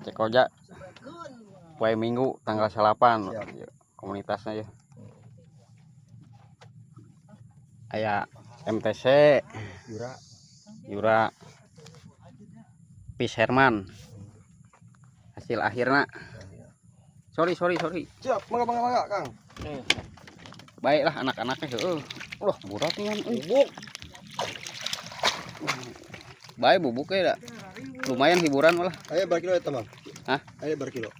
Cek Ojak poe Minggu tanggal 8 komunitasnya ya. Aya MTC Yura Pis Herman hasil akhirnya sorry siap mangga Kang. Baiklah anak-anaknya berat nih bubuk baik bubuk ya dah. Lumayan hiburan malah. Aya berapa kilo eta, Bang? Hah? Aya berapa kilo?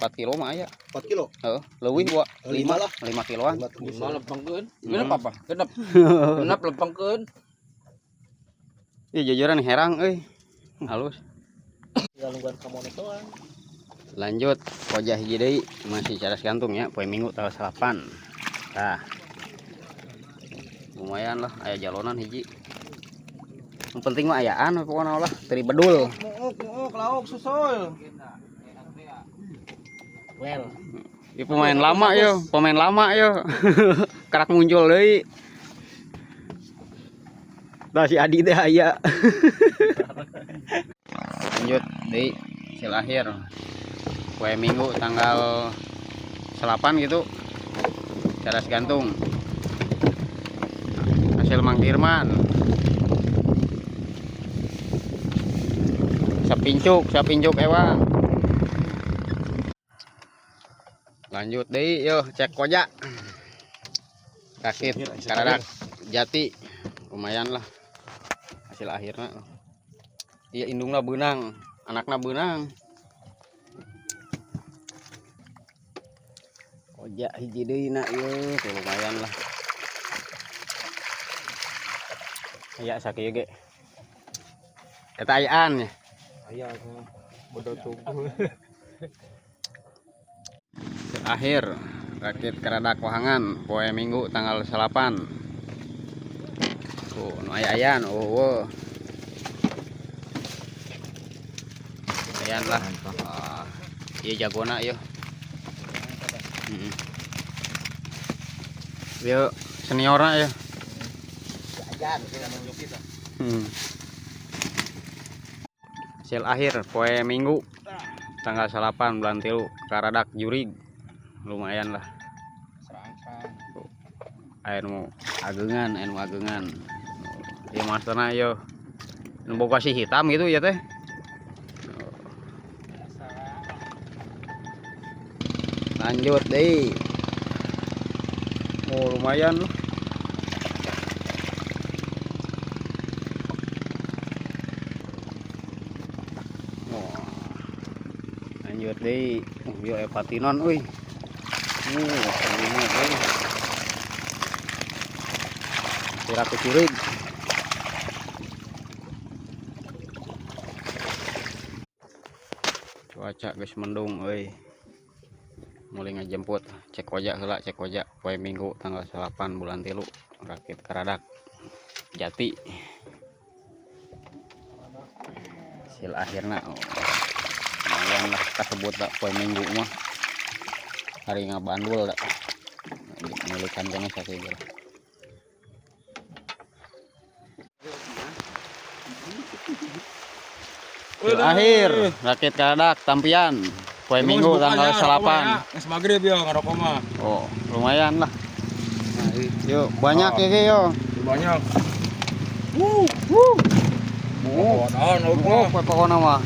4 kilo mah aya. 4 kilo? Heeh, leuwih gua 5 lah. 5 kiloan. 5 lempengkeun. Genep apa? Genep lempengkeun. Ih jujuran herang euy. Halus. Galunggan kamonesoan. Lanjut wajah hiji deui masih cadas gantung ya poe Minggu tanggal 8. Tah. Lumayan lah aya jalonan hiji. Yang penting mah ayaan pokoknya lah teri bedul. Muuk lauk susul. Well. Ieu pemain lama yo. Karak muncul deui. Da si Adi teh aya. Lanjut deui hasil akhir. Poe Minggu tanggal 8 gitu. Cadas gantung. Hasil Mang Dirman. Sapincuk ewang. Lanjut deh yo cek Ojak. Rakit karadak jati lumayan lah hasil akhirnya. Iya indungna beunang, anakna beunang. Ojak hiji deuna ieu tuh lumayan lah. Aya sakieu ge. Eta ayaan ya. Aya bodoh tubuh. Akhir rakit karadak wahangan poe Minggu tanggal 8. Tuh nu aya-ayaan ayan lah. Ieu jagona ieu. Ieu seniorna ya. Hasil akhir poe Minggu tanggal 8 bulan 3 karadak jurig lumayan lah. Anu ageungan ieu masterna yo nu boga si hitam gitu ya teh. Lanjut deui. Lumayan loh. Lanjut deui. Yo epatinon euy. Kira kucurig. Cuaca geus mendung euy. Mulai ngajemput cek Ojak heula cek Ojak poe Minggu tanggal 8 bulan 3 rakit karadak jati. Hasil akhirna lumayan lah kasebut da poe Minggu mah. Hari ngabandul da. Milikan kene sakieu lah. Akhir rakit karadak tampian poe Minggu tanggal 8. Geus magrib ya ngarokok mah. Oh, lumayan lah. Nah, yuk banyak ya yo. Banyak. Pokoknya mah.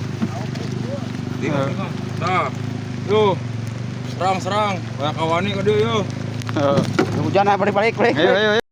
Tah. Yo. Serang. Banyak kawani ka dieu yo. Hujan balik. Ayo.